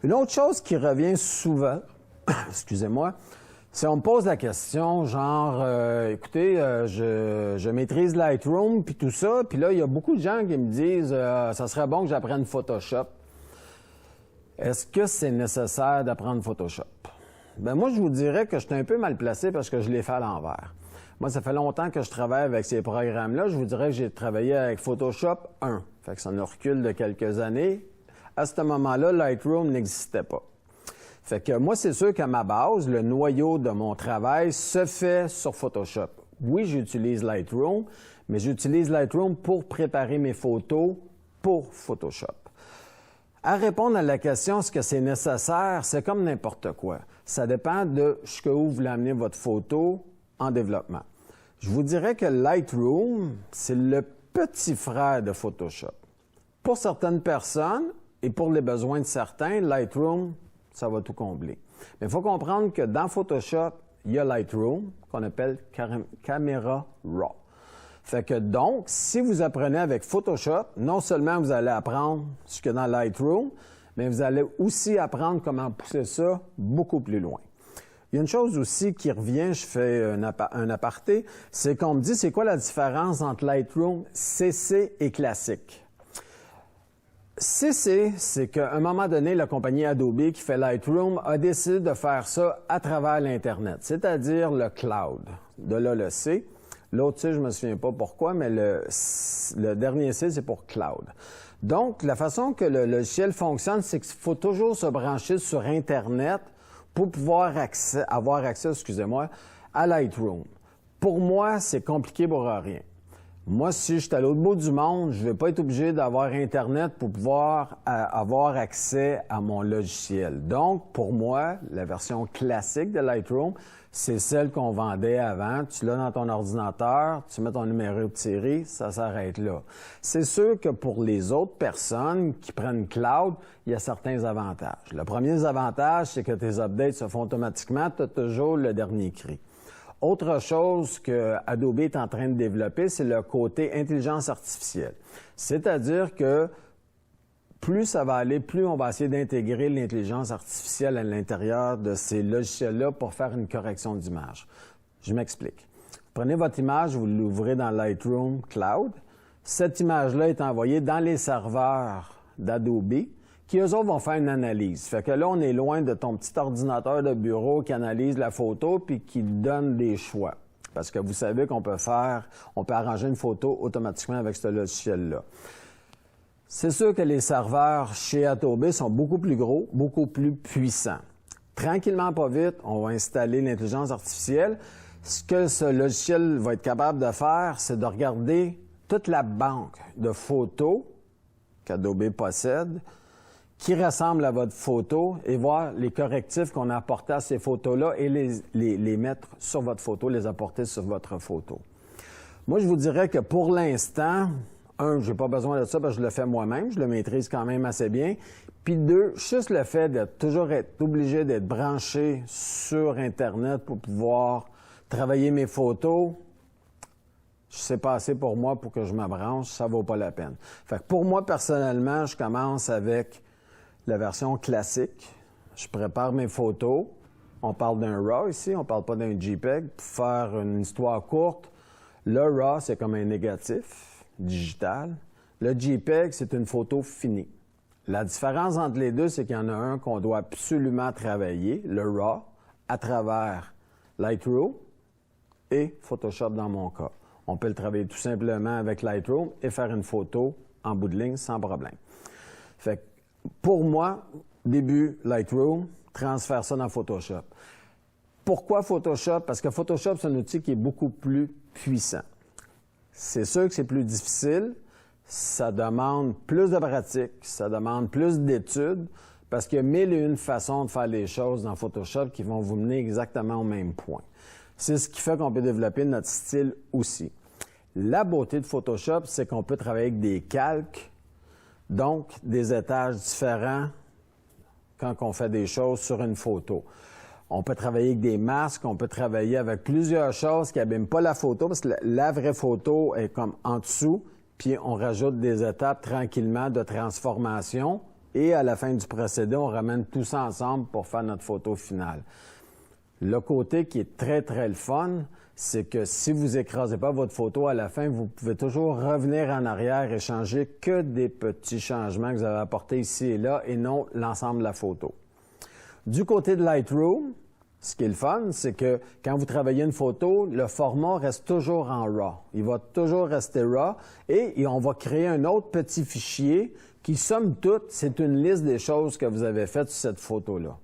Une autre chose qui revient souvent, excusez-moi, c'est on me pose la question, genre, écoutez, je maîtrise Lightroom, puis tout ça, puis là, il y a beaucoup de gens qui me disent, ça serait bon que j'apprenne Photoshop. Est-ce que c'est nécessaire d'apprendre Photoshop? Ben moi, je vous dirais que je suis un peu mal placé parce que je l'ai fait à l'envers. Moi, ça fait longtemps que je travaille avec ces programmes-là. Je vous dirais que j'ai travaillé avec Photoshop 1. Fait que ça nous recule de quelques années. À ce moment-là, Lightroom n'existait pas. Fait que moi, c'est sûr qu'à ma base, le noyau de mon travail se fait sur Photoshop. Oui, j'utilise Lightroom, mais j'utilise Lightroom pour préparer mes photos pour Photoshop. À répondre à la question, est-ce que c'est nécessaire? C'est comme n'importe quoi. Ça dépend de jusqu'où vous voulez amener votre photo en développement. Je vous dirais que Lightroom, c'est le petit frère de Photoshop. Pour certaines personnes et pour les besoins de certains, Lightroom, ça va tout combler. Mais il faut comprendre que dans Photoshop, il y a Lightroom, qu'on appelle Camera Raw. Fait que donc, si vous apprenez avec Photoshop, non seulement vous allez apprendre ce qu'il y a dans Lightroom, mais vous allez aussi apprendre comment pousser ça beaucoup plus loin. Il y a une chose aussi qui revient, je fais un aparté, c'est qu'on me dit c'est quoi la différence entre Lightroom CC et classique. CC, c'est qu'à un moment donné, la compagnie Adobe qui fait Lightroom a décidé de faire ça à travers l'Internet, c'est-à-dire le cloud. De là le C. L'autre C, je ne me souviens pas pourquoi, mais le dernier C, c'est pour cloud. Donc, la façon que le logiciel fonctionne, c'est qu'il faut toujours se brancher sur Internet pour pouvoir avoir accès, à Lightroom. Pour moi, c'est compliqué pour rien. Moi, si je suis à l'autre bout du monde, je ne vais pas être obligé d'avoir Internet pour pouvoir avoir accès à mon logiciel. Donc, pour moi, la version classique de Lightroom, c'est celle qu'on vendait avant. Tu l'as dans ton ordinateur, tu mets ton numéro de série, ça s'arrête là. C'est sûr que pour les autres personnes qui prennent cloud, il y a certains avantages. Le premier avantage, c'est que tes updates se font automatiquement, tu as toujours le dernier cri. Autre chose que Adobe est en train de développer, c'est le côté intelligence artificielle. C'est-à-dire que plus ça va aller, plus on va essayer d'intégrer l'intelligence artificielle à l'intérieur de ces logiciels-là pour faire une correction d'image. Je m'explique. Vous prenez votre image, vous l'ouvrez dans Lightroom Cloud. Cette image-là est envoyée dans les serveurs d'Adobe qui, eux autres, vont faire une analyse. Fait que là, on est loin de ton petit ordinateur de bureau qui analyse la photo puis qui donne des choix. Parce que vous savez qu'on peut arranger une photo automatiquement avec ce logiciel-là. C'est sûr que les serveurs chez Adobe sont beaucoup plus gros, beaucoup plus puissants. Tranquillement, pas vite, on va installer l'intelligence artificielle. Ce que ce logiciel va être capable de faire, c'est de regarder toute la banque de photos qu'Adobe possède, qui ressemblent à votre photo et voir les correctifs qu'on a apportés à ces photos-là et les mettre sur votre photo, les apporter sur votre photo. Moi, je vous dirais que pour l'instant, je n'ai pas besoin de ça parce que je le fais moi-même, je le maîtrise quand même assez bien. Puis deux, juste le fait de toujours être obligé d'être branché sur Internet pour pouvoir travailler mes photos, c'est pas assez pour moi pour que je me branche, ça vaut pas la peine. Fait que pour moi, personnellement, je commence avec la version classique. Je prépare mes photos. On parle d'un RAW ici, on ne parle pas d'un JPEG. Pour faire une histoire courte, le RAW, c'est comme un négatif digital. Le JPEG, c'est une photo finie. La différence entre les deux, c'est qu'il y en a un qu'on doit absolument travailler, le RAW, à travers Lightroom et Photoshop dans mon cas. On peut le travailler tout simplement avec Lightroom et faire une photo en bout de ligne sans problème. Fait que pour moi, début Lightroom, transfère ça dans Photoshop. Pourquoi Photoshop? Parce que Photoshop, c'est un outil qui est beaucoup plus puissant. C'est sûr que c'est plus difficile, ça demande plus de pratique, ça demande plus d'études, parce qu'il y a mille et une façons de faire les choses dans Photoshop qui vont vous mener exactement au même point. C'est ce qui fait qu'on peut développer notre style aussi. La beauté de Photoshop, c'est qu'on peut travailler avec des calques, donc des étages différents quand on fait des choses sur une photo. On peut travailler avec des masques, on peut travailler avec plusieurs choses qui n'abîment pas la photo, parce que la vraie photo est comme en dessous, puis on rajoute des étapes tranquillement de transformation et à la fin du procédé, on ramène tout ça ensemble pour faire notre photo finale. Le côté qui est très, très le fun, c'est que si vous écrasez pas votre photo à la fin, vous pouvez toujours revenir en arrière et changer que des petits changements que vous avez apportés ici et là et non l'ensemble de la photo. Du côté de Lightroom, ce qui est le fun, c'est que quand vous travaillez une photo, le format reste toujours en RAW. Il va toujours rester RAW et on va créer un autre petit fichier qui, somme toute, c'est une liste des choses que vous avez faites sur cette photo-là.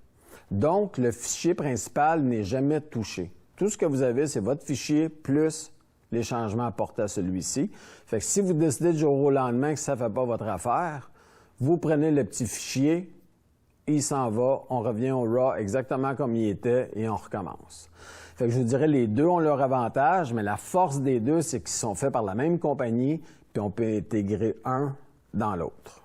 Donc, le fichier principal n'est jamais touché. Tout ce que vous avez, c'est votre fichier plus les changements apportés à celui-ci. Fait que si vous décidez du jour au lendemain que ça ne fait pas votre affaire, vous prenez le petit fichier, il s'en va, on revient au RAW exactement comme il était et on recommence. Fait que je vous dirais, les deux ont leur avantage, mais la force des deux, c'est qu'ils sont faits par la même compagnie, puis on peut intégrer un dans l'autre.